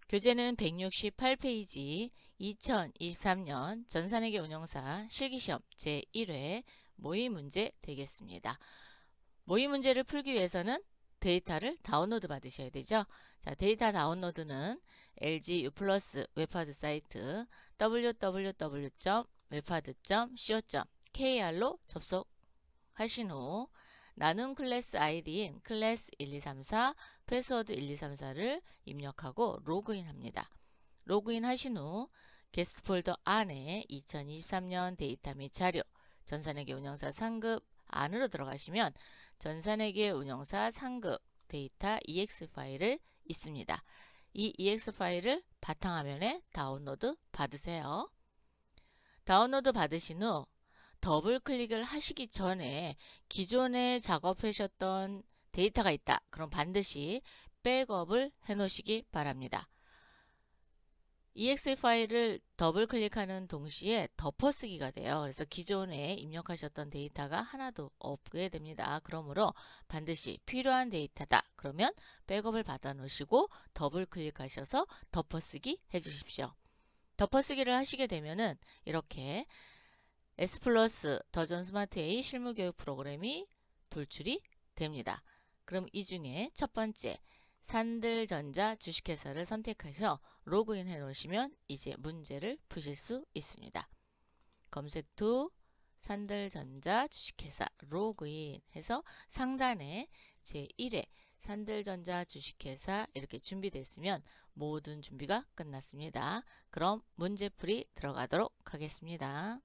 교재는 168페이지 2023년 전산회계 운용사 실기시험 제1회 모의 문제 되겠습니다. 모의 문제를 풀기 위해서는 데이터를 다운로드 받으셔야 되죠. 자, 데이터 다운로드는 LG U+ 웹하드 사이트 www.webhard.co.kr로 접속하신 후 나눈 클래스 아이디인 클래스 1234, 패스워드 1234를 입력하고 로그인 합니다. 로그인 하신 후 게스트 폴더 안에 2023년 데이터 및 자료, 전산회계 운용사 상급 안으로 들어가시면 전산회계 운용사 상급 데이터 EX 파일을 있습니다. 이 EX 파일을 바탕화면에 다운로드 받으세요. 다운로드 받으신 후 더블 클릭을 하시기 전에 기존에 작업하셨던 데이터가 있다. 그럼 반드시 백업을 해 놓으시기 바랍니다. EXE 파일을 더블 클릭하는 동시에 덮어쓰기가 돼요. 그래서 기존에 입력하셨던 데이터가 하나도 없게 됩니다. 그러므로 반드시 필요한 데이터다. 그러면 백업을 받아 놓으시고 더블 클릭하셔서 덮어쓰기 해 주십시오. 덮어쓰기를 하시게 되면은 이렇게 S+ 더전 스마트 A 실무교육 프로그램이 돌출이 됩니다. 그럼 이 중에 첫 번째 산들전자 주식회사를 선택하셔 로그인 해 놓으시면 이제 문제를 푸실 수 있습니다. 검색 투 산들전자 주식회사 로그인 해서 상단에 제1회 산들전자 주식회사 이렇게 준비됐으면 모든 준비가 끝났습니다. 그럼 문제풀이 들어가도록 하겠습니다.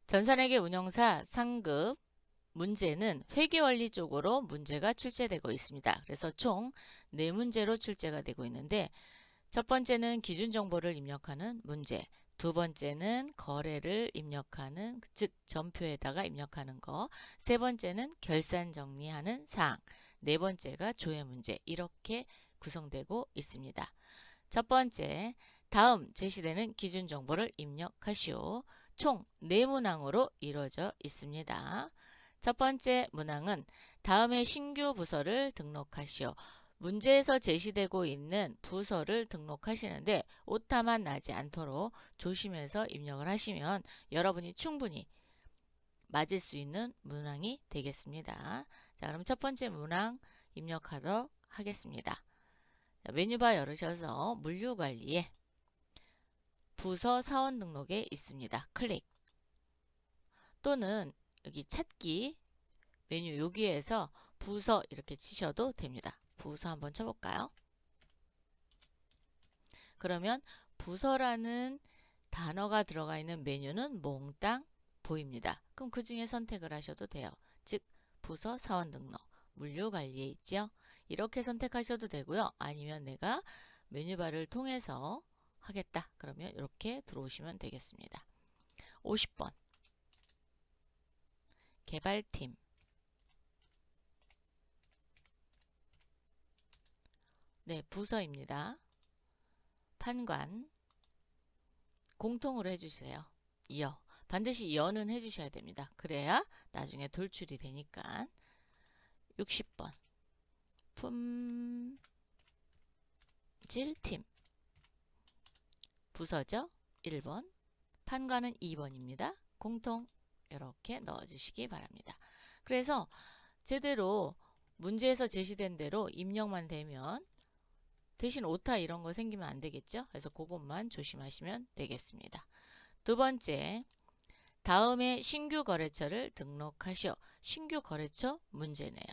전산회계 운용사 상급 문제는 회계원리 쪽으로 문제가 출제되고 있습니다. 그래서 총 4문제로 출제가 되고 있는데 첫 번째는 기준 정보를 입력하는 문제, 두 번째는 거래를 입력하는 즉 전표에다가 입력하는 거, 세 번째는 결산 정리하는 사항, 네 번째가 조회 문제 이렇게 구성되고 있습니다. 첫 번째, 다음 제시되는 기준 정보를 입력하시오. 총 4문항으로 이루어져 있습니다. 첫 번째 문항은 다음에 신규 부서를 등록하시오. 문제에서 제시되고 있는 부서를 등록하시는데 오타만 나지 않도록 조심해서 입력을 하시면 여러분이 충분히 맞을 수 있는 문항이 되겠습니다. 자, 그럼 첫 번째 문항 입력하도록 하겠습니다. 메뉴바 열으셔서 물류관리에 부서 사원 등록에 있습니다. 클릭 또는 여기 찾기 메뉴 여기에서 부서 이렇게 치셔도 됩니다. 부서 한번 쳐볼까요? 그러면 부서라는 단어가 들어가 있는 메뉴는 몽땅 보입니다. 그럼 그 중에 선택을 하셔도 돼요. 즉 부서 사원 등록 물류관리에 있죠. 이렇게 선택하셔도 되고요. 아니면 내가 메뉴바를 통해서 하겠다. 그러면 이렇게 들어오시면 되겠습니다. 50번 개발팀 네, 부서입니다. 판관 공통으로 해주세요. 이어 반드시 이어는 해주셔야 됩니다. 그래야 나중에 돌출이 되니까 60번 품질팀 부서죠. 1번 판관은 2번입니다. 공통 이렇게 넣어주시기 바랍니다. 그래서 제대로 문제에서 제시된 대로 입력만 되면 대신 오타 이런 거 생기면 안 되겠죠. 그래서 그것만 조심하시면 되겠습니다. 두 번째, 다음에 신규 거래처를 등록하시오. 신규 거래처 문제네요.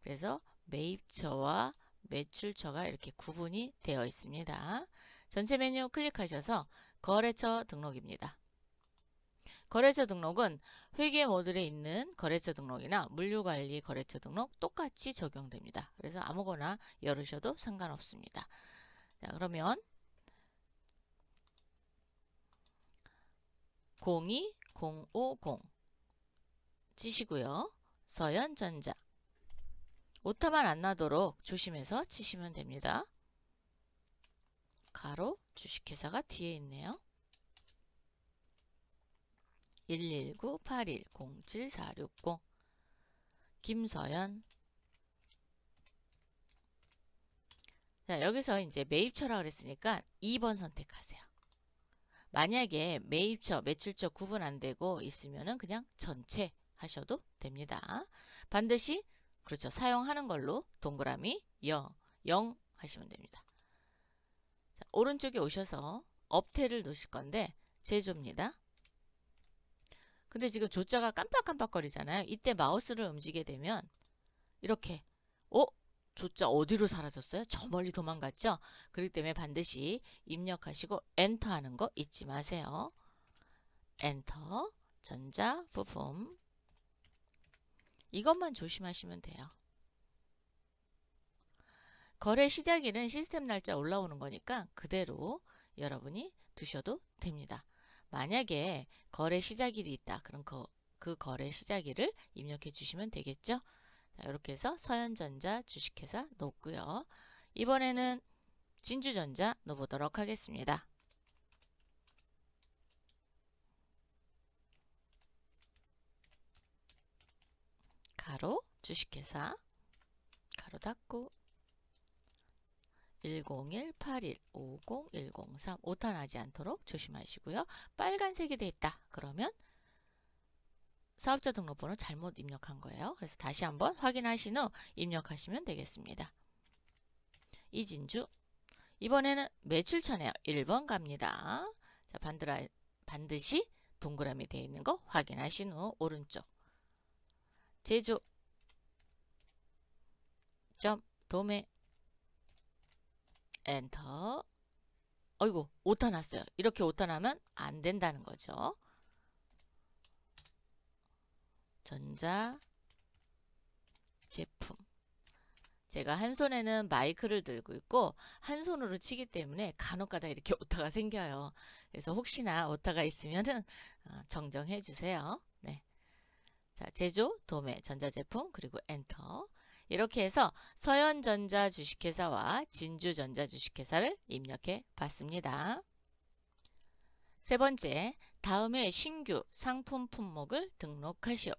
그래서 매입처와 매출처가 이렇게 구분이 되어 있습니다. 전체 메뉴 클릭하셔서 거래처 등록입니다. 거래처 등록은 회계 모듈에 있는 거래처 등록이나 물류관리 거래처 등록 똑같이 적용됩니다. 그래서 아무거나 열으셔도 상관없습니다. 자, 그러면 02050 치시고요. 서현전자 오타만 안 나도록 조심해서 치시면 됩니다. 가로 주식회사가 뒤에 있네요. 119-81-07460 김서연 자, 여기서 이제 매입처라 그랬으니까 2번 선택하세요. 만약에 매입처, 매출처 구분 안 되고 있으면은 그냥 전체 하셔도 됩니다. 반드시 그렇죠. 사용하는 걸로 동그라미 0 하시면 됩니다. 자, 오른쪽에 오셔서 업태를 놓으실 건데 제조입니다. 근데 지금 조자가 깜빡깜빡거리잖아요. 이때 마우스를 움직이게 되면 이렇게 조자 어디로 사라졌어요? 저 멀리 도망갔죠? 그렇기 때문에 반드시 입력하시고 엔터 하는 거 잊지 마세요. 엔터, 전자, 부품 이것만 조심하시면 돼요. 거래 시작일은 시스템 날짜 올라오는 거니까 그대로 여러분이 두셔도 됩니다. 만약에 거래 시작일이 있다. 그럼 그 거래 시작일을 입력해 주시면 되겠죠. 자, 이렇게 해서 서현전자 주식회사 놓고요. 이번에는 진주전자 넣어보도록 하겠습니다. 가로 주식회사 가로 닫고 10181501003 오타나지 않도록 조심하시고요. 빨간색이 돼 있다. 그러면 사업자 등록번호 잘못 입력한 거예요. 그래서 다시 한번 확인하신 후 입력하시면 되겠습니다. 이진주 이번에는 매출처네요. 1번 갑니다. 자, 반드시 동그라미 되어 있는 거 확인하신 후 오른쪽 제조 점 도매 엔터. 어이구 오타 났어요. 이렇게 오타 나면 안 된다는 거죠. 전자 제품 제가 한 손에는 마이크를 들고 있고 한 손으로 치기 때문에 간혹가다 이렇게 오타가 생겨요. 그래서 혹시나 오타가 있으면은 정정해 주세요. 네. 자, 제조, 도매, 전자제품 그리고 엔터 이렇게 해서 서현전자 주식회사와 진주전자 주식회사를 입력해 봤습니다. 세 번째, 다음에 신규 상품 품목을 등록하시오.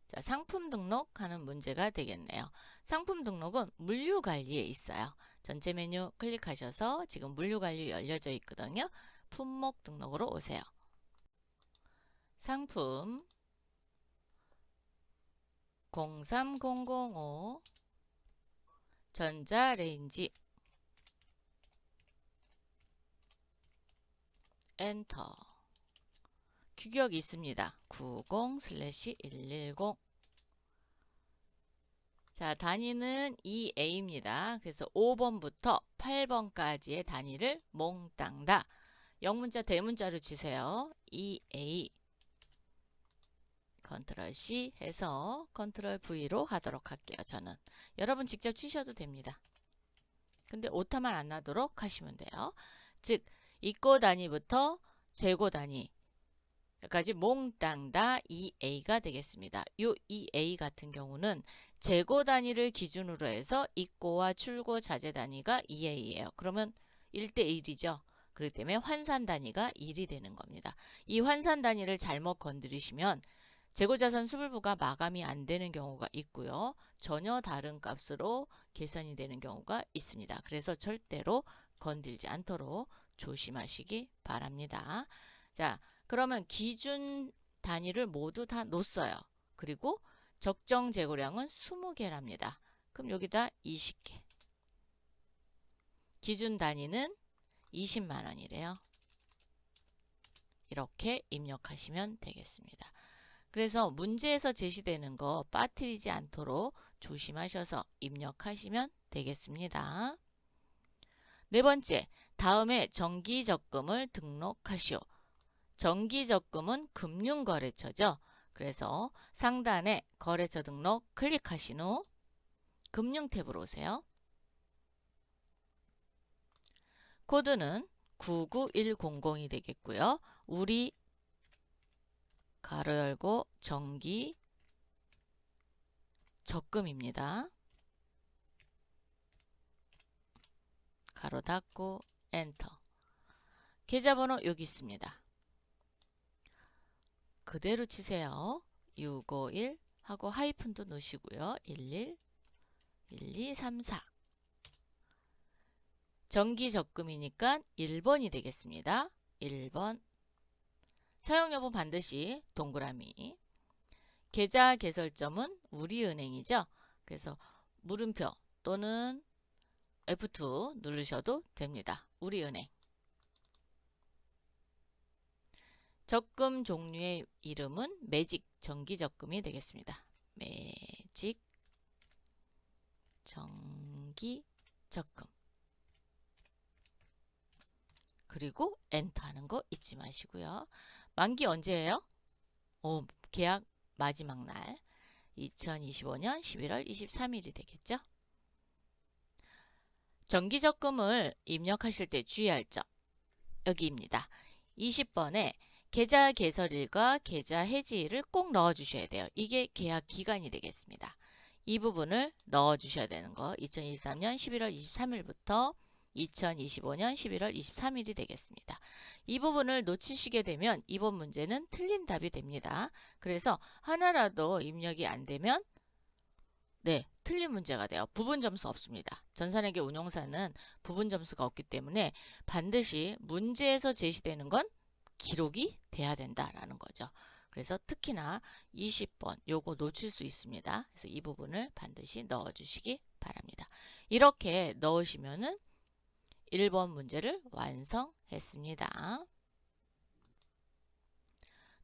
자, 상품 등록하는 문제가 되겠네요. 상품 등록은 물류관리에 있어요. 전체 메뉴 클릭하셔서 지금 물류관리 열려져 있거든요. 품목 등록으로 오세요. 상품 03005 전자레인지 엔터 규격이 있습니다. 90/110 자, 단위는 EA입니다. 그래서 5번부터 8번까지의 단위를 몽땅 다 영문자 대문자로 치세요. EA 컨트롤 C 해서 컨트롤 V로 하도록 할게요. 저는 여러분 직접 치셔도 됩니다. 근데 오타만 안 나도록 하시면 돼요. 즉 입고 단위부터 재고 단위까지 몽땅 다 EA가 되겠습니다. 이 EA 같은 경우는 재고 단위를 기준으로 해서 입고와 출고 자재 단위가 EA예요. 그러면 1대1이죠. 그렇기 때문에 환산 단위가 1이 되는 겁니다. 이 환산 단위를 잘못 건드리시면 재고자산 수불부가 마감이 안 되는 경우가 있고요. 전혀 다른 값으로 계산이 되는 경우가 있습니다. 그래서 절대로 건들지 않도록 조심하시기 바랍니다. 자, 그러면 기준 단위를 모두 다 놓았어요. 그리고 적정 재고량은 20개랍니다. 그럼 여기다 20개. 기준 단위는 20만 원이래요. 이렇게 입력하시면 되겠습니다. 그래서 문제에서 제시되는 거 빠뜨리지 않도록 조심하셔서 입력하시면 되겠습니다. 네 번째, 다음에 정기적금을 등록하시오. 정기적금은 금융거래처죠. 그래서 상단에 거래처 등록 클릭하신 후 금융 탭으로 오세요. 코드는 99100이 되겠고요. 우리 가로 열고 정기 적금입니다. 가로 닫고 엔터. 계좌번호 여기 있습니다. 그대로 치세요. 651 하고 하이픈도 넣으시고요. 11 1234 정기적금이니까 1번이 되겠습니다. 1번. 사용여부 반드시 동그라미. 계좌 개설점은 우리은행이죠. 그래서 물음표 또는 F2 누르셔도 됩니다. 우리은행. 적금 종류의 이름은 매직 정기적금이 되겠습니다. 매직 정기적금. 그리고 엔터 하는 거 잊지 마시고요. 만기 언제예요? 계약 마지막 날 2025년 11월 23일이 되겠죠. 정기적금을 입력하실 때 주의할 점 여기입니다. 20번에 계좌 개설일과 계좌 해지일을 꼭 넣어주셔야 돼요. 이게 계약 기간이 되겠습니다. 이 부분을 넣어주셔야 되는 거 2023년 11월 23일부터 2025년 11월 23일이 되겠습니다. 이 부분을 놓치시게 되면 이번 문제는 틀린 답이 됩니다. 그래서 하나라도 입력이 안 되면 틀린 문제가 돼요. 부분 점수 없습니다. 전산회계 운용사는 부분 점수가 없기 때문에 반드시 문제에서 제시되는 건 기록이 돼야 된다라는 거죠. 그래서 특히나 20번 요거 놓칠 수 있습니다. 그래서 이 부분을 반드시 넣어주시기 바랍니다. 이렇게 넣으시면은 1번 문제를 완성했습니다.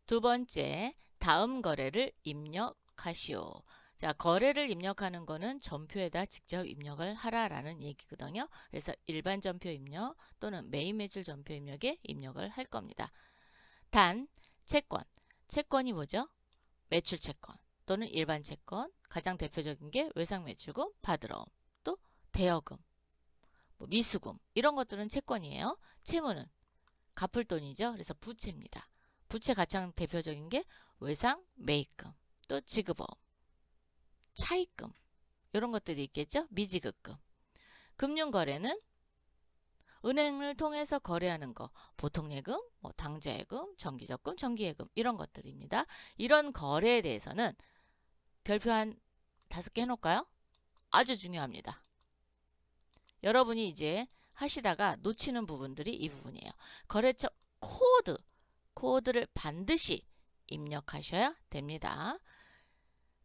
두 번째, 다음 거래를 입력하시오. 자, 거래를 입력하는 거는 전표에다 직접 입력을 하라라는 얘기거든요. 그래서 일반 전표 입력 또는 매입 매출 전표 입력에 입력을 할 겁니다. 단, 채권이 뭐죠? 매출 채권 또는 일반 채권, 가장 대표적인 게 외상 매출금, 받으러 또 대여금, 미수금 이런 것들은 채권이에요. 채무는 갚을 돈이죠. 그래서 부채입니다. 부채 가장 대표적인 게 외상, 매입금, 또 지급보험, 차입금 이런 것들이 있겠죠. 미지급금. 금융거래는 은행을 통해서 거래하는 거, 보통예금, 당좌예금, 정기적금, 정기예금 이런 것들입니다. 이런 거래에 대해서는 별표 한 5개 해놓을까요? 아주 중요합니다. 여러분이 이제 하시다가 놓치는 부분들이 이 부분이에요. 거래처 코드를 반드시 입력하셔야 됩니다.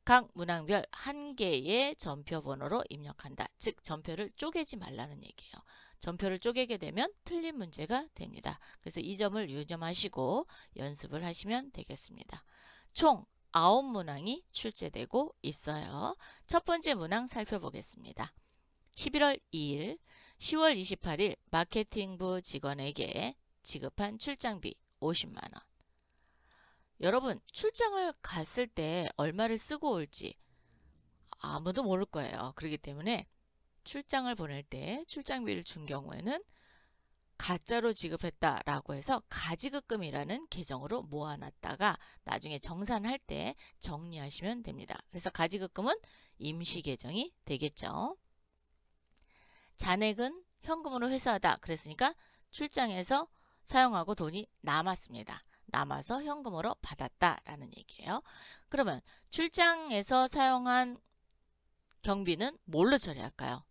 각 문항별 한 개의 전표 번호로 입력한다. 즉 전표를 쪼개지 말라는 얘기예요. 전표를 쪼개게 되면 틀린 문제가 됩니다. 그래서 이 점을 유념하시고 연습을 하시면 되겠습니다. 총 9문항이 출제되고 있어요. 첫 번째 문항 살펴보겠습니다. 11월 2일, 10월 28일 마케팅부 직원에게 지급한 출장비 50만 원. 여러분 출장을 갔을 때 얼마를 쓰고 올지 아무도 모를 거예요. 그렇기 때문에 출장을 보낼 때 출장비를 준 경우에는 가짜로 지급했다라고 해서 가지급금이라는 계정으로 모아놨다가 나중에 정산할 때 정리하시면 됩니다. 그래서 가지급금은 임시계정이 되겠죠. 잔액은 현금으로 회수하다 그랬으니까 출장에서 사용하고 돈이 남았습니다. 남아서 현금으로 받았다라는 얘기예요. 그러면 출장에서 사용한 경비는 뭘로 처리할까요?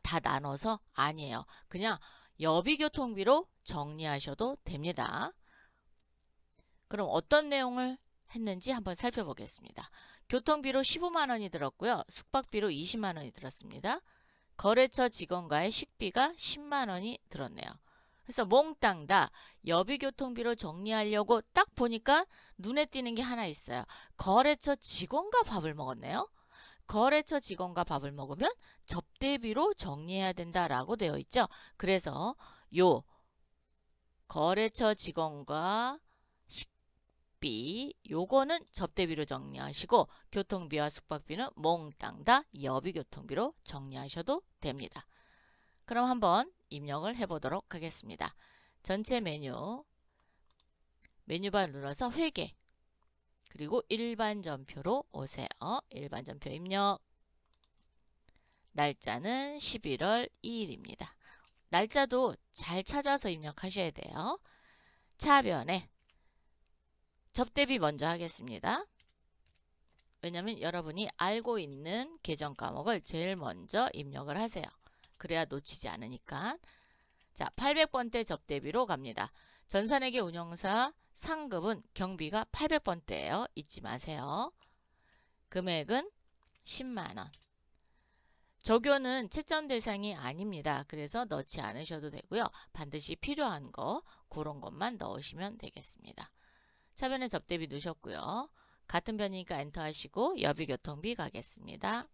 다 나눠서? 아니에요. 그냥 여비교통비로 정리하셔도 됩니다. 그럼 어떤 내용을 했는지 한번 살펴보겠습니다. 교통비로 15만 원이 들었고요. 숙박비로 20만 원이 들었습니다. 거래처 직원과의 식비가 10만 원이 들었네요. 그래서 몽땅 다 여비교통비로 정리하려고 딱 보니까 눈에 띄는 게 하나 있어요. 거래처 직원과 밥을 먹었네요. 거래처 직원과 밥을 먹으면 접대비로 정리해야 된다라고 되어 있죠. 그래서 요 거래처 직원과 식비 요거는 접대비로 정리하시고 교통비와 숙박비는 몽땅 다 여비교통비로 정리하셔도 됩니다. 그럼 한번 입력을 해보도록 하겠습니다. 전체 메뉴바 눌러서 회계 그리고 일반 전표로 오세요. 일반 전표 입력. 날짜는 11월 2일입니다. 날짜도 잘 찾아서 입력하셔야 돼요. 차변에 접대비 먼저 하겠습니다. 왜냐하면 여러분이 알고 있는 계정 과목을 제일 먼저 입력을 하세요. 그래야 놓치지 않으니까. 자, 800번대 접대비로 갑니다. 전산회계 운용사 상급은 경비가 800번대예요. 잊지 마세요. 금액은 10만원. 적요는 채점 대상이 아닙니다. 그래서 넣지 않으셔도 되고요. 반드시 필요한 거 그런 것만 넣으시면 되겠습니다. 차변에 접대비 넣으셨고요. 같은 변이니까 엔터 하시고 여비교통비 가겠습니다.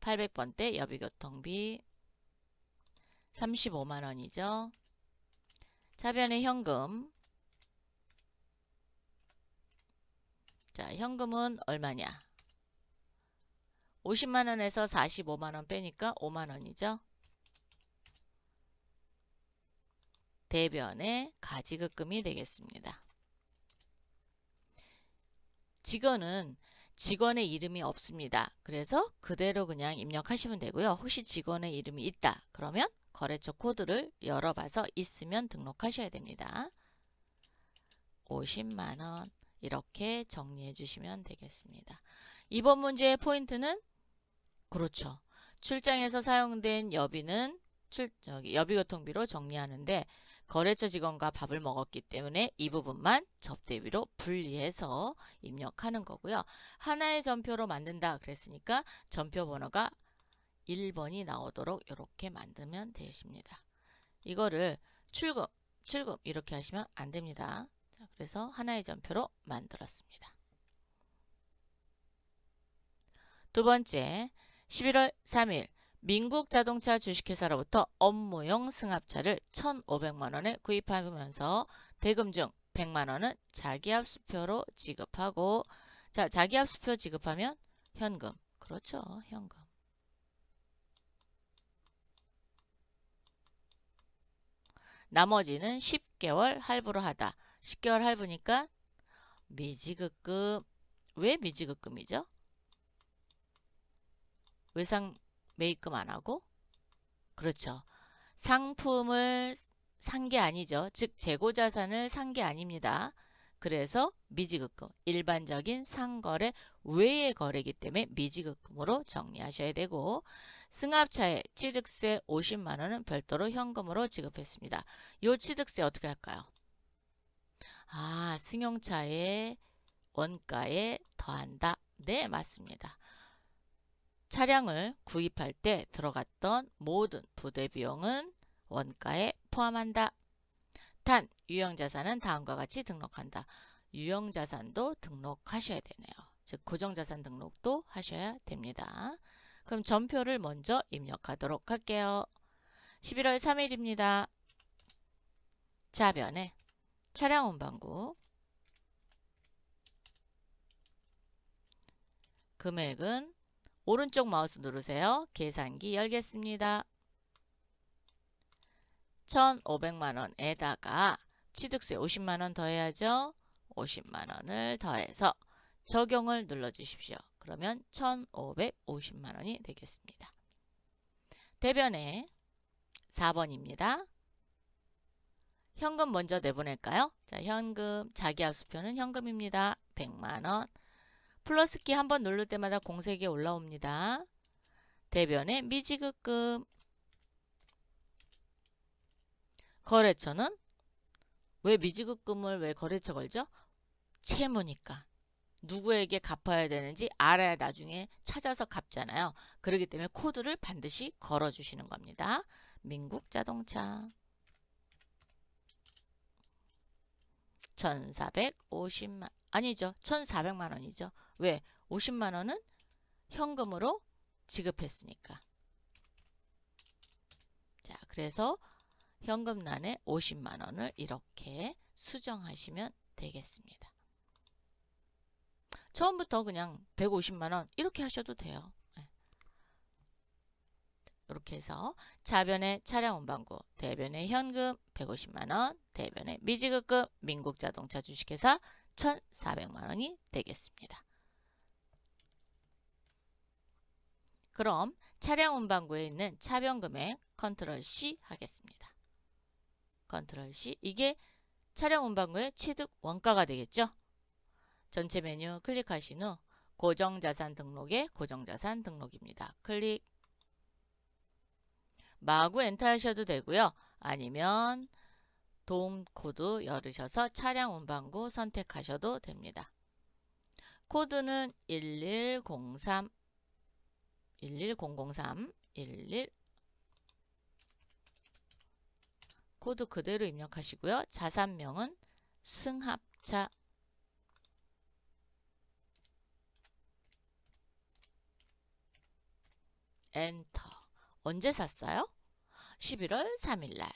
800번대 여비교통비 35만원이죠. 차변에 현금. 자, 현금은 얼마냐? 50만원에서 45만원 빼니까 5만원이죠. 대변에 가지급금이 되겠습니다. 직원은 직원의 이름이 없습니다. 그래서 그대로 그냥 입력하시면 되고요. 혹시 직원의 이름이 있다 그러면 거래처 코드를 열어봐서 있으면 등록하셔야 됩니다. 50만원 이렇게 정리해 주시면 되겠습니다. 이번 문제의 포인트는 그렇죠. 출장에서 사용된 여비는 여비교통비로 정리하는데 거래처 직원과 밥을 먹었기 때문에 이 부분만 접대비로 분리해서 입력하는 거고요. 하나의 전표로 만든다 그랬으니까 전표 번호가 1번이 나오도록 이렇게 만들면 되십니다. 이거를 출금 이렇게 하시면 안 됩니다. 자, 그래서 하나의 전표로 만들었습니다. 두 번째, 11월 3일 민국자동차 주식회사로부터 업무용 승합차를 1,500만원에 구입하면서 대금 중 100만원은 자기합수표로 지급하고, 자, 자기합수표 지급하면 현금. 그렇죠. 현금. 나머지는 10개월 할부로 하다. 10개월 할부니까 미지급금. 왜 미지급금이죠? 외상 매입금 안 하고? 그렇죠. 상품을 산 게 아니죠. 즉 재고자산을 산 게 아닙니다. 그래서 미지급금, 일반적인 상거래 외의 거래이기 때문에 미지급금으로 정리하셔야 되고, 승합차의 취득세 50만원은 별도로 현금으로 지급했습니다. 이 취득세 어떻게 할까요? 아, 승용차의 원가에 더한다. 네, 맞습니다. 차량을 구입할 때 들어갔던 모든 부대 비용은 원가에 포함한다. 단, 유형자산은 다음과 같이 등록한다. 유형자산도 등록하셔야 되네요. 즉, 고정자산 등록도 하셔야 됩니다. 그럼 전표를 먼저 입력하도록 할게요. 11월 3일입니다. 자변에 차량 운반구 금액은 오른쪽 마우스 누르세요. 계산기 열겠습니다. 1,500만원에다가 취득세 50만원 더해야죠. 50만원을 더해서 적용을 눌러주십시오. 그러면 1,550만원이 되겠습니다. 대변에 4번입니다. 현금 먼저 내보낼까요? 자, 현금, 자기합수표는 현금입니다. 100만원. 플러스키 한번 누를 때마다 공색이 올라옵니다. 대변에 미지급금. 거래처는 왜 미지급금을 왜 거래처 걸죠? 채무니까. 누구에게 갚아야 되는지 알아야 나중에 찾아서 갚잖아요. 그렇기 때문에 코드를 반드시 걸어주시는 겁니다. 민국자동차 1,450만 아니죠. 1,400만원이죠. 왜? 50만원은 현금으로 지급했으니까. 자, 그래서 현금란에 50만원을 이렇게 수정하시면 되겠습니다. 처음부터 그냥 150만원 이렇게 하셔도 돼요. 이렇게 해서 자변에 차량 운반구, 대변에 현금 150만원, 대변에 미지급금 민국자동차 주식회사 1,400만원이 되겠습니다. 그럼 차량 운반구에 있는 차변금액 컨트롤 C 하겠습니다. 컨트롤 C. 이게 차량 운반구의 취득 원가가 되겠죠. 전체 메뉴 클릭하신 후 고정자산 등록에 고정자산 등록입니다. 클릭. 마구 엔터 하셔도 되고요. 아니면 도움 코드 열으셔서 차량 운반구 선택하셔도 됩니다. 코드는 11003 코드 그대로 입력하시고요. 자산명은 승합차 엔터. 언제 샀어요? 11월 3일날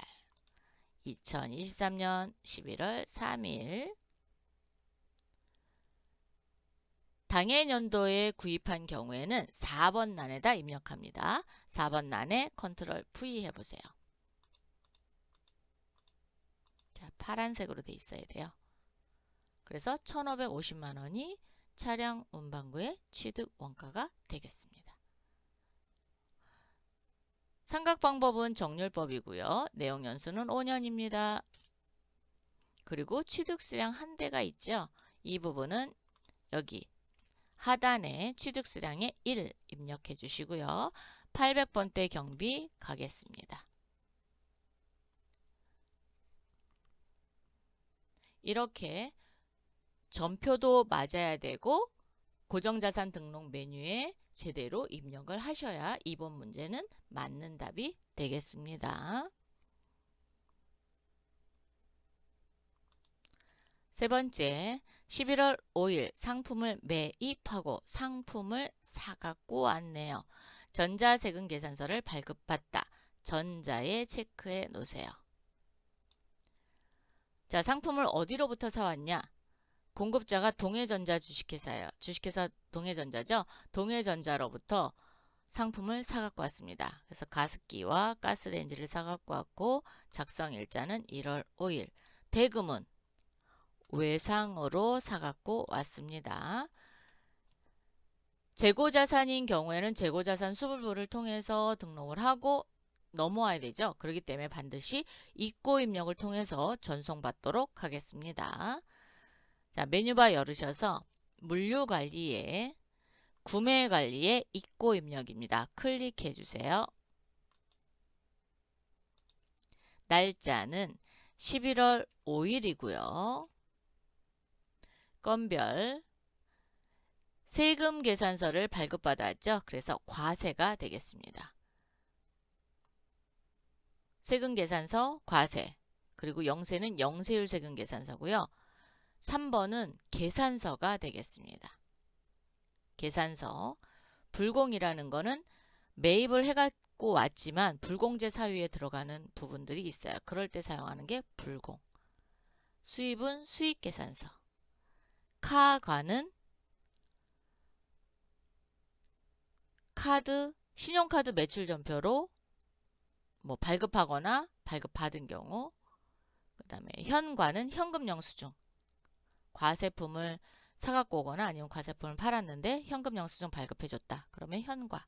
2023년 11월 3일 당해 연도에 구입한 경우에는 4번 난에다 입력합니다. 4번 난에 컨트롤 V 해보세요. 자, 파란색으로 돼 있어야 돼요. 그래서 1,550만원이 차량 운반구의 취득 원가가 되겠습니다. 상각 방법은 정률법이고요. 내용 연수는 5년입니다. 그리고 취득 수량 한 대가 있죠. 이 부분은 여기 하단에 취득 수량의 1 입력해 주시고요. 800번대 경비 가겠습니다. 이렇게 전표도 맞아야 되고 고정자산 등록 메뉴에 제대로 입력을 하셔야 이번 문제는 맞는 답이 되겠습니다. 세 번째, 11월 5일 상품을 매입하고 상품을 사갖고 왔네요. 전자세금 계산서를 발급받다. 전자에 체크해 놓으세요. 자, 상품을 어디로부터 사왔냐? 공급자가 동해전자 주식회사예요. 주식회사 동해전자죠. 동해전자로부터 상품을 사갖고 왔습니다. 그래서 가습기와 가스레인지를 사갖고 왔고 작성일자는 1월 5일. 대금은 외상으로 사갖고 왔습니다. 재고자산인 경우에는 재고자산 수불부를 통해서 등록을 하고 넘어와야 되죠. 그렇기 때문에 반드시 입고 입력을 통해서 전송받도록 하겠습니다. 자, 메뉴바 열으셔서 물류관리에 구매관리에 입고 입력입니다. 클릭해 주세요. 날짜는 11월 5일이고요. 건별 세금 계산서를 발급받았죠. 그래서 과세가 되겠습니다. 세금 계산서 과세, 그리고 영세는 영세율 세금 계산서고요. 3번은 계산서가 되겠습니다. 계산서. 불공이라는 거는 매입을 해갖고 왔지만 불공제 사유에 들어가는 부분들이 있어요. 그럴 때 사용하는 게 불공. 수입은 수익계산서. 카과는 카드, 신용카드 매출 전표로 뭐 발급하거나 발급받은 경우, 그 다음에 현과는 현금 영수증. 과세품을 사갖고 오거나 아니면 과세품을 팔았는데 현금 영수증 발급해줬다. 그러면 현과.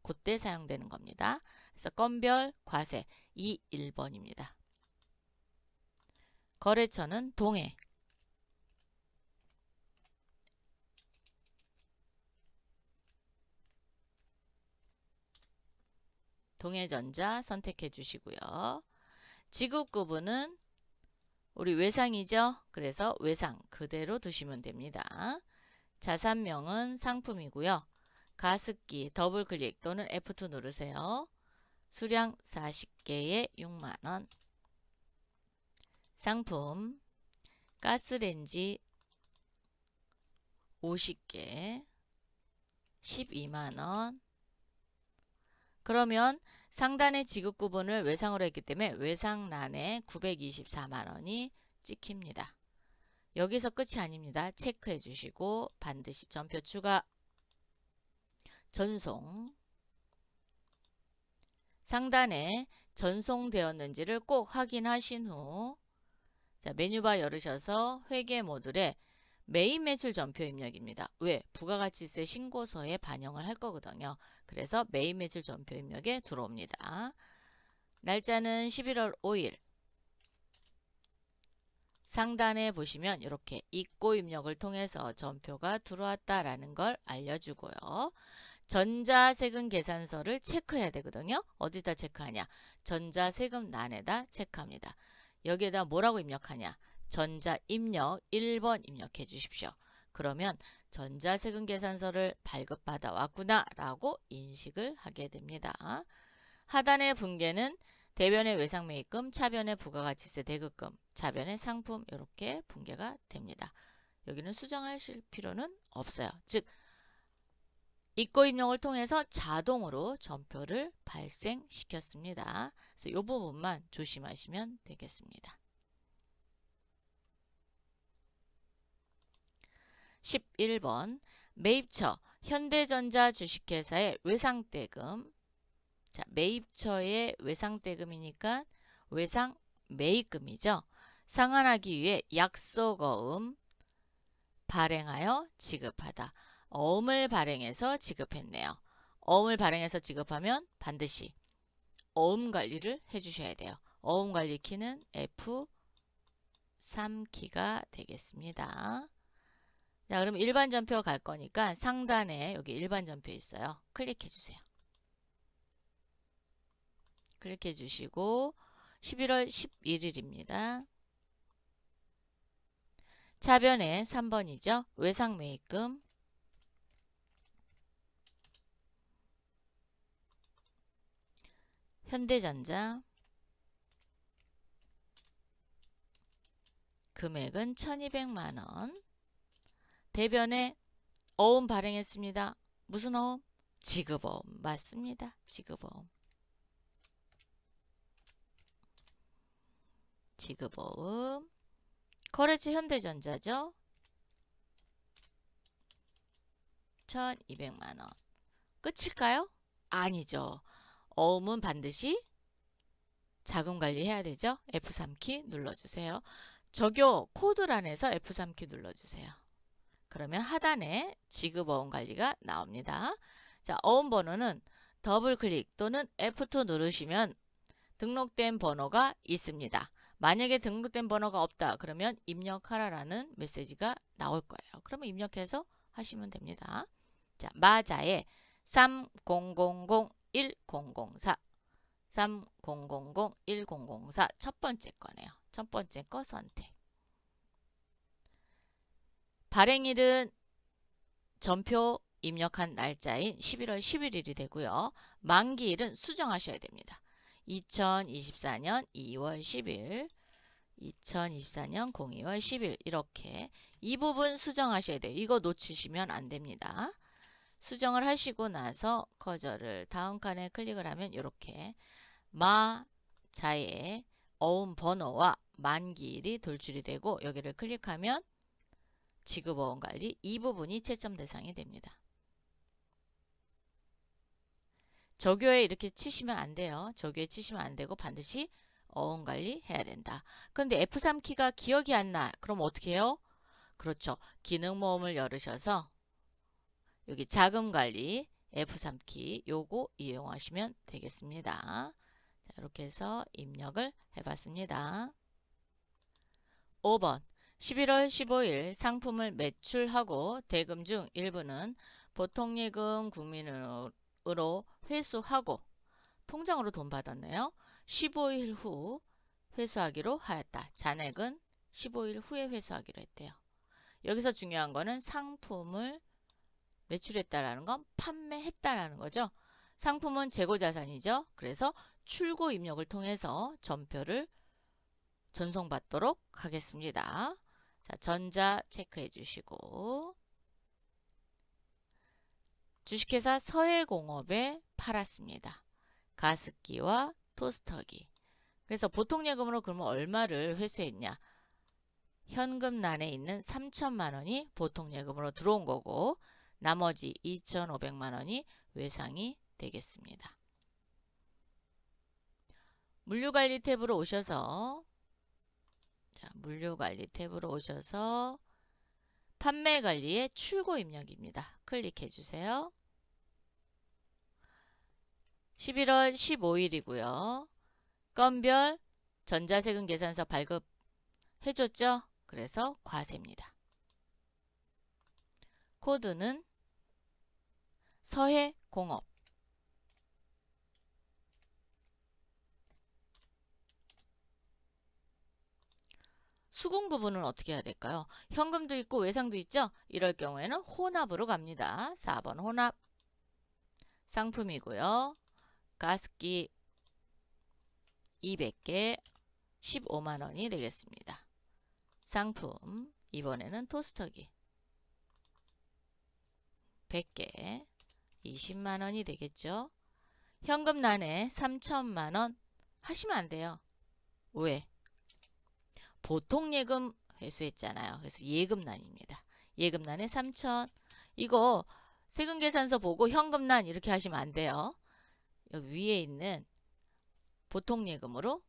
그때 사용되는 겁니다. 그래서 건별 과세 이 1번입니다. 거래처는 동해. 동해전자 선택해 주시고요. 지급구분은 우리 외상이죠. 그래서 외상 그대로 두시면 됩니다. 자산명은 상품이고요. 가습기 더블클릭 또는 F2 누르세요. 수량 40개에 6만원. 상품 가스레인지 50개 12만원. 그러면 상단의 지급구분을 외상으로 했기 때문에 외상란에 924만원이 찍힙니다. 여기서 끝이 아닙니다. 체크해 주시고 반드시 전표 추가 전송. 상단에 전송되었는지를 꼭 확인하신 후 자, 메뉴바 열으셔서 회계 모듈에 매입 매출 전표 입력입니다. 왜? 부가가치세 신고서에 반영을 할 거거든요. 그래서 매입 매출 전표 입력에 들어옵니다. 날짜는 11월 5일. 상단에 보시면 이렇게 입고 입력을 통해서 전표가 들어왔다라는 걸 알려주고요. 전자세금 계산서를 체크해야 되거든요. 어디다 체크하냐? 전자세금란에다 체크합니다. 여기에다 뭐라고 입력하냐? 전자입력 1번 입력해 주십시오. 그러면 전자세금 계산서를 발급받아 왔구나 라고 인식을 하게 됩니다. 하단의 분계는 대변의 외상매입금, 차변의 부가가치세 대급금, 차변의 상품 이렇게 분계가 됩니다. 여기는 수정하실 필요는 없어요. 즉 입고 입력을 통해서 자동으로 전표를 발생시켰습니다. 그래서 이 부분만 조심하시면 되겠습니다. 11번 매입처 현대전자 주식회사의 외상대금. 자, 매입처의 외상대금이니까 외상매입금이죠. 상환하기 위해 약속어음 발행하여 지급하다. 어음을 발행해서 지급했네요. 어음을 발행해서 지급하면 반드시 어음 관리를 해주셔야 돼요. 어음 관리 키는 F3키가 되겠습니다. 자, 그럼 일반 전표 갈 거니까 상단에 여기 일반 전표 있어요. 클릭해 주세요. 클릭해 주시고 11월 11일입니다. 차변에 3번이죠. 외상매입금. 현대전자. 금액은 1200만원. 대변에 어음 발행했습니다. 무슨 어음? 지급어음. 맞습니다. 지급어음. 지급어음. 거래처 현대전자죠. 1200만원. 끝일까요? 아니죠. 어음은 반드시 자금관리 해야 되죠. F3키 눌러주세요. 적용 코드란에서 F3키 눌러주세요. 그러면 하단에 지급어음 관리가 나옵니다. 자, 어음 번호는 더블 클릭 또는 F2 누르시면 등록된 번호가 있습니다. 만약에 등록된 번호가 없다 그러면 입력하라라는 메시지가 나올 거예요. 그러면 입력해서 하시면 됩니다. 자, 마자에 30001004 30001004 첫 번째 거네요. 첫 번째 거 선택. 발행일은 전표 입력한 날짜인 11월 11일이 되고요. 만기일은 수정하셔야 됩니다. 2024년 2월 10일 2024년 02월 10일 이렇게 이 부분 수정하셔야 돼요. 이거 놓치시면 안 됩니다. 수정을 하시고 나서 커저를 다음 칸에 클릭을 하면 이렇게 마자의 어음 번호와 만기일이 돌출이 되고 여기를 클릭하면 지급어음 관리 이 부분이 채점 대상이 됩니다. 조교에 이렇게 치시면 안 돼요. 조교에 치시면 안 되고 반드시 어음 관리 해야 된다. 그런데 F3키가 기억이 안 나. 그럼 어떻게 해요? 그렇죠. 기능 모음을 열으셔서 여기 자금 관리 F3키 요거 이용하시면 되겠습니다. 자, 이렇게 해서 입력을 해봤습니다. 5번 11월 15일 상품을 매출하고 대금 중 일부는 보통예금 국민으로 회수하고 통장으로 돈 받았네요. 15일 후 회수하기로 하였다. 잔액은 15일 후에 회수하기로 했대요. 여기서 중요한 거는 상품을 매출했다라는 건 판매했다라는 거죠. 상품은 재고자산이죠. 그래서 출고 입력을 통해서 전표를 전송받도록 하겠습니다. 자, 전자 체크해 주시고 주식회사 서해공업에 팔았습니다. 가습기와 토스터기. 그래서 보통예금으로 그러면 얼마를 회수했냐? 현금란에 있는 3천만 원이 보통예금으로 들어온 거고 나머지 2,500만 원이 외상이 되겠습니다. 물류관리 탭으로 오셔서 자, 물류관리 탭으로 오셔서 판매관리의 출고 입력입니다. 클릭해 주세요. 11월 15일이고요. 건별 전자세금 계산서 발급해줬죠? 그래서 과세입니다. 코드는 서해공업. 수긍 부분은 어떻게 해야 될까요? 현금도 있고 외상도 있죠? 이럴 경우에는 혼합으로 갑니다. 4번 혼합. 상품이고요. 가습기 200개 15만원이 되겠습니다. 상품 이번에는 토스터기 100개 20만원이 되겠죠. 현금난에 3천만원 하시면 안 돼요. 왜? 보통 예금 회수했잖아요. 그래서 예금난입니다. 예금난에 3천. 이거 세금계산서 보고 현금난 이렇게 하시면 안 돼요. 여기 위에 있는 보통 예금으로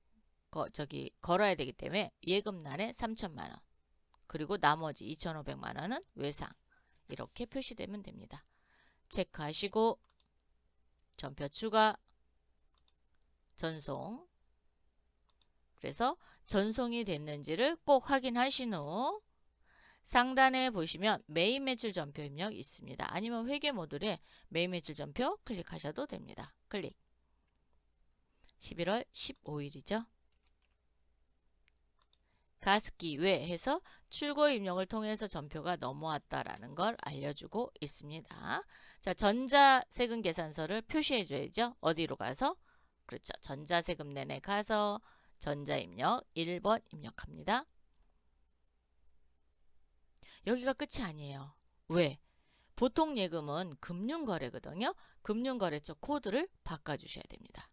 걸어야 되기 때문에 예금난에 3천만원. 그리고 나머지 2,500만원은 외상. 이렇게 표시되면 됩니다. 체크하시고 전표 추가, 전송. 그래서 전송이 됐는지를 꼭 확인하신 후 상단에 보시면 매입 매출 전표 입력 있습니다. 아니면 회계 모듈에 매입 매출 전표 클릭하셔도 됩니다. 클릭. 11월 15일이죠. 가습기 외 해서 출고 입력을 통해서 전표가 넘어왔다라는 걸 알려주고 있습니다. 자, 전자세금 계산서를 표시해 줘야죠. 어디로 가서? 그렇죠. 전자세금 내내 가서 전자입력 1번 입력합니다. 여기가 끝이 아니에요. 왜? 보통 예금은 금융거래거든요. 금융거래처 코드를 바꿔주셔야 됩니다.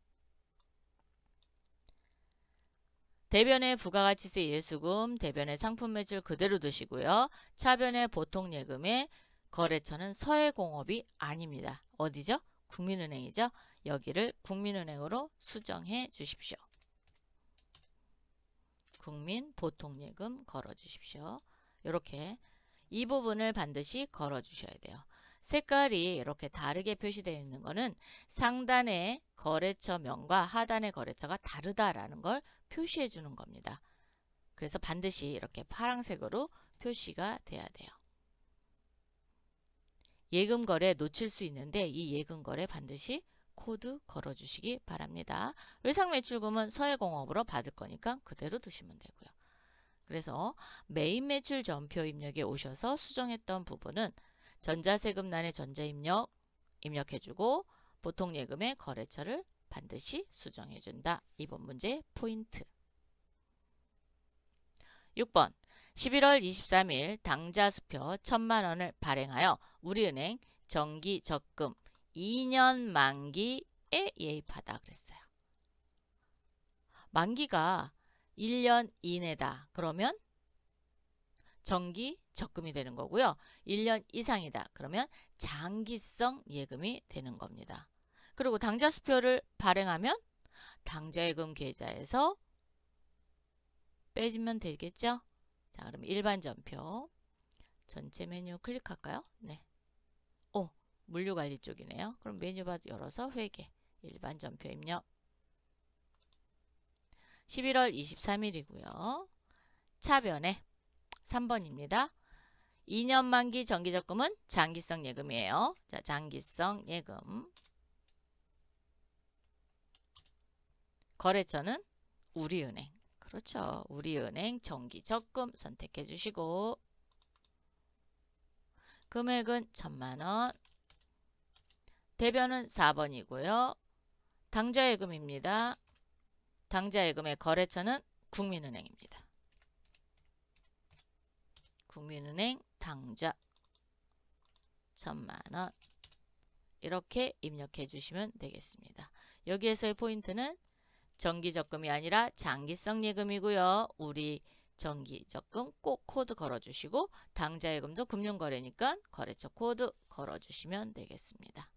대변의 부가가치세 일수금, 대변의 상품 매출 그대로 두시고요. 차변의 보통 예금의 거래처는 서해공업이 아닙니다. 어디죠? 국민은행이죠. 여기를 국민은행으로 수정해 주십시오. 국민 보통예금 걸어 주십시오. 이렇게 이 부분을 반드시 걸어 주셔야 돼요. 색깔이 이렇게 다르게 표시되어 있는 거는 상단의 거래처명과 하단의 거래처가 다르다라는 걸 표시해 주는 겁니다. 그래서 반드시 이렇게 파란색으로 표시가 돼야 돼요. 예금거래 놓칠 수 있는데 이 예금거래 반드시 코드 걸어주시기 바랍니다. 외상매출금은 서해공업으로 받을 거니까 그대로 두시면 되고요. 그래서 매입 매출 전표 입력에 오셔서 수정했던 부분은 전자세금란에 전자입력 입력해주고 보통예금의 거래처를 반드시 수정해준다. 이번 문제 포인트. 6번 11월 23일 당좌수표 1,000만원을 발행하여 우리은행 정기적금 2년 만기에 예입하다 그랬어요. 만기가 1년 이내다. 그러면 정기 적금이 되는 거고요. 1년 이상이다. 그러면 장기성 예금이 되는 겁니다. 그리고 당좌수표를 발행하면 당좌예금 계좌에서 빼지면 되겠죠? 자, 그럼 일반 전표 전체 메뉴 클릭할까요? 네. 오, 물류관리 쪽이네요. 그럼 메뉴바 열어서 회계 일반 전표 입력 11월 23일이고요. 차변에 3번입니다. 2년 만기 정기적금은 장기성 예금이에요. 자, 장기성 예금 거래처는 우리은행. 그렇죠. 우리은행 정기적금 선택해 주시고 금액은 1,000만원 대변은 4번이고요. 당좌예금입니다. 당좌예금의 거래처는 국민은행입니다. 국민은행 당좌 1,000만원 이렇게 입력해 주시면 되겠습니다. 여기에서의 포인트는 정기적금이 아니라 장기성 예금이고요. 우리 정기적금 꼭 코드 걸어주시고 당좌예금도 금융거래니까 거래처 코드 걸어주시면 되겠습니다.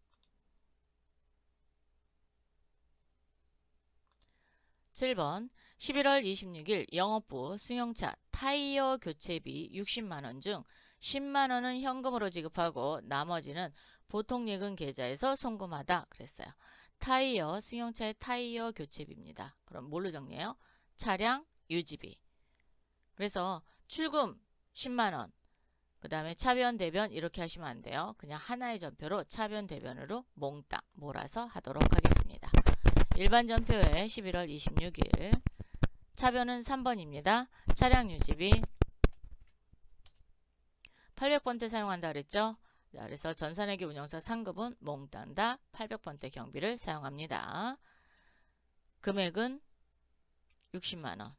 7번 11월 26일 영업부 승용차 타이어 교체비 60만원 중 10만원은 현금으로 지급하고 나머지는 보통예금 계좌에서 송금하다 그랬어요. 타이어 승용차의 타이어 교체비입니다. 그럼 뭘로 정리해요? 차량 유지비. 그래서 출금 10만원 그 다음에 차변, 대변 이렇게 하시면 안 돼요. 그냥 하나의 전표로 차변, 대변으로 몽땅 몰아서 하도록 하겠습니다. 일반 전표에 11월 26일 차변은 3번입니다. 차량 유지비 800번대 사용한다 그랬죠? 자, 그래서 전산회계 운영사 상급은 몽땅 다 800번대 경비를 사용합니다. 금액은 60만원.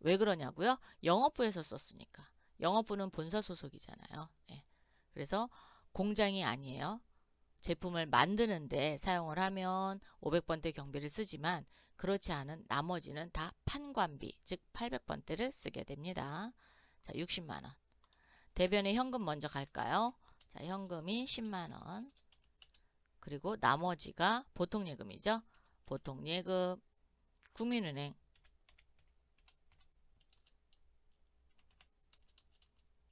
왜 그러냐고요? 영업부에서 썼으니까. 영업부는 본사 소속이잖아요. 네. 그래서 공장이 아니에요. 제품을 만드는데 사용을 하면 500번대 경비를 쓰지만 그렇지 않은 나머지는 다 판관비, 즉 800번대를 쓰게 됩니다. 자, 60만원. 대변에 현금 먼저 갈까요? 자, 현금이 10만원. 그리고 나머지가 보통예금이죠. 보통예금, 국민은행.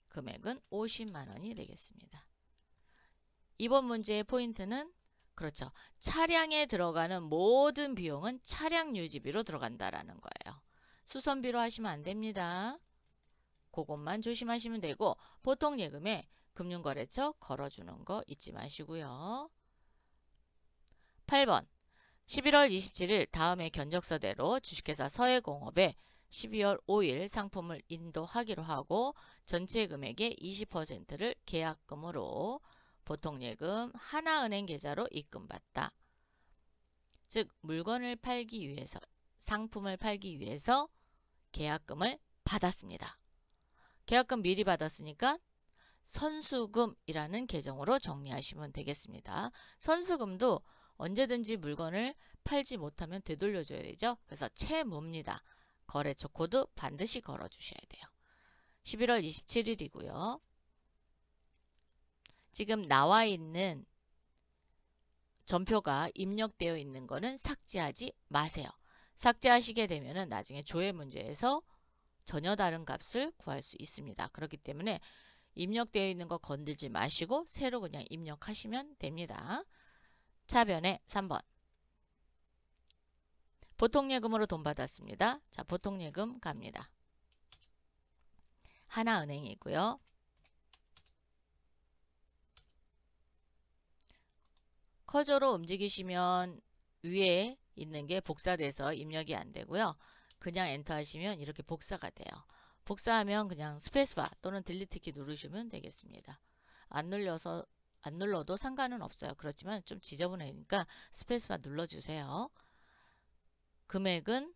금액은 50만원이 되겠습니다. 이번 문제의 포인트는 그렇죠. 차량에 들어가는 모든 비용은 차량 유지비로 들어간다라는 거예요. 수선비로 하시면 안 됩니다. 그것만 조심하시면 되고 보통 예금에 금융거래처 걸어주는 거 잊지 마시고요. 8번 11월 27일 다음의 견적서대로 주식회사 서해공업에 12월 5일 상품을 인도하기로 하고 전체 금액의 20%를 계약금으로 보통예금 하나은행 계좌로 입금받다. 즉 물건을 팔기 위해서 상품을 팔기 위해서 계약금을 받았습니다. 계약금 미리 받았으니까 선수금이라는 계정으로 정리하시면 되겠습니다. 선수금도 언제든지 물건을 팔지 못하면 되돌려줘야 되죠. 그래서 채무입니다. 거래처 코드 반드시 걸어주셔야 돼요. 11월 27일이고요. 지금 나와 있는 전표가 입력되어 있는 거는 삭제하지 마세요. 삭제하시게 되면 나중에 조회 문제에서 전혀 다른 값을 구할 수 있습니다. 그렇기 때문에 입력되어 있는 거 건들지 마시고 새로 그냥 입력하시면 됩니다. 차변에 3번. 보통예금으로 돈 받았습니다. 자, 보통예금 갑니다. 하나은행이고요. 커저로 움직이시면 위에 있는 게 복사돼서 입력이 안 되고요. 그냥 엔터 하시면 이렇게 복사가 돼요. 복사하면 그냥 스페이스바 또는 딜리트 키 누르시면 되겠습니다. 안 눌러도 상관은 없어요. 그렇지만 좀 지저분하니까 스페이스바 눌러주세요. 금액은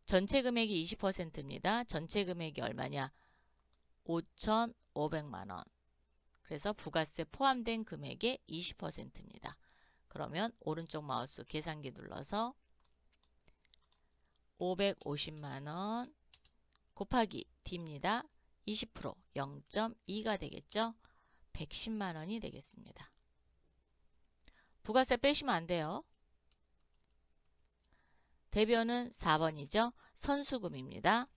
전체 금액이 20%입니다. 전체 금액이 얼마냐? 5,500만원. 그래서 부가세 포함된 금액의 20%입니다. 그러면 오른쪽 마우스 계산기 눌러서 550만원 곱하기 D입니다. 20% 0.2가 되겠죠? 110만원이 되겠습니다. 부가세 빼시면 안 돼요. 대변은 4번이죠. 선수금입니다.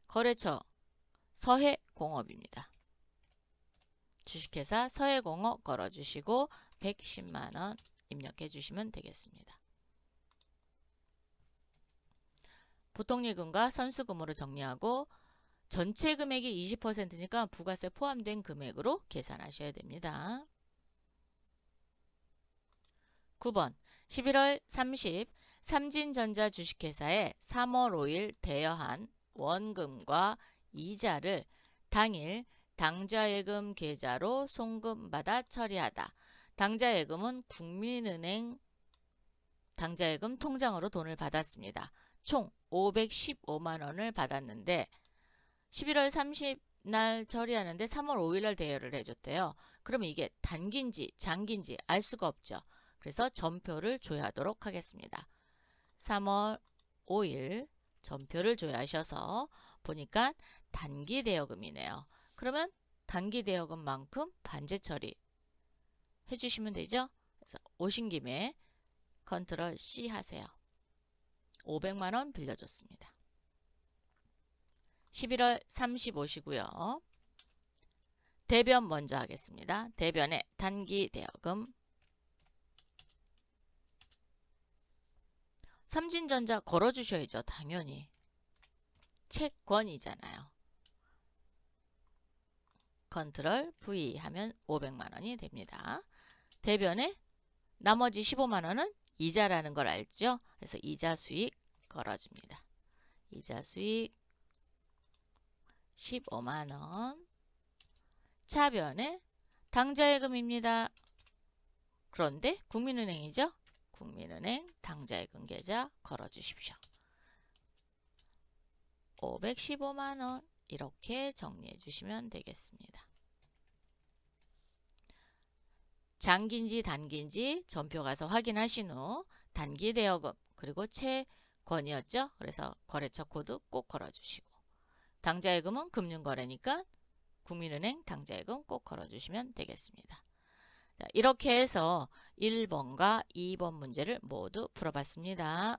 거래처 서해공업입니다. 주식회사 서해공업 걸어주시고 110만원 입력해 주시면 되겠습니다. 보통예금과 선수금으로 정리하고 전체 금액이 20%니까 부가세 포함된 금액으로 계산하셔야 됩니다. 9번 11월 30 삼진전자 주식회사에 3월 5일 대여한 원금과 이자를 당일 당좌예금 계좌로 송금받아 처리하다. 당좌예금은 국민은행 당좌예금 통장으로 돈을 받았습니다. 총 515만원을 받았는데 11월 30날 처리하는데 3월 5일날 대여를 해줬대요. 그러면 이게 단기인지 장기인지 알 수가 없죠. 그래서 전표를 조회하도록 하겠습니다. 3월 5일 전표를 조회하셔서 보니까 단기 대여금이네요. 그러면 단기 대여금만큼 반제 처리 해주시면 되죠. 그래서 오신 김에 컨트롤 C 하세요. 500만원 빌려줬습니다. 11월 35시고요. 대변 먼저 하겠습니다. 대변에 단기 대여금 삼진전자 걸어주셔야죠. 당연히. 채권이잖아요. 컨트롤 V 하면 500만 원이 됩니다. 대변에 나머지 15만 원은 이자라는 걸 알죠? 그래서 이자 수익 걸어줍니다. 이자 수익 15만 원. 차변에 당좌예금입니다. 그런데 국민은행이죠? 국민은행 당좌예금 계좌 걸어주십시오. 515만 원 이렇게 정리해 주시면 되겠습니다. 장기인지 단기인지 전표 가서 확인하신 후 단기 대여금 그리고 채권이었죠? 그래서 거래처 코드 꼭 걸어주시고 당좌예금은 금융거래니까 국민은행 당좌예금 꼭 걸어주시면 되겠습니다. 자, 이렇게 해서 1번과 2번 문제를 모두 풀어봤습니다.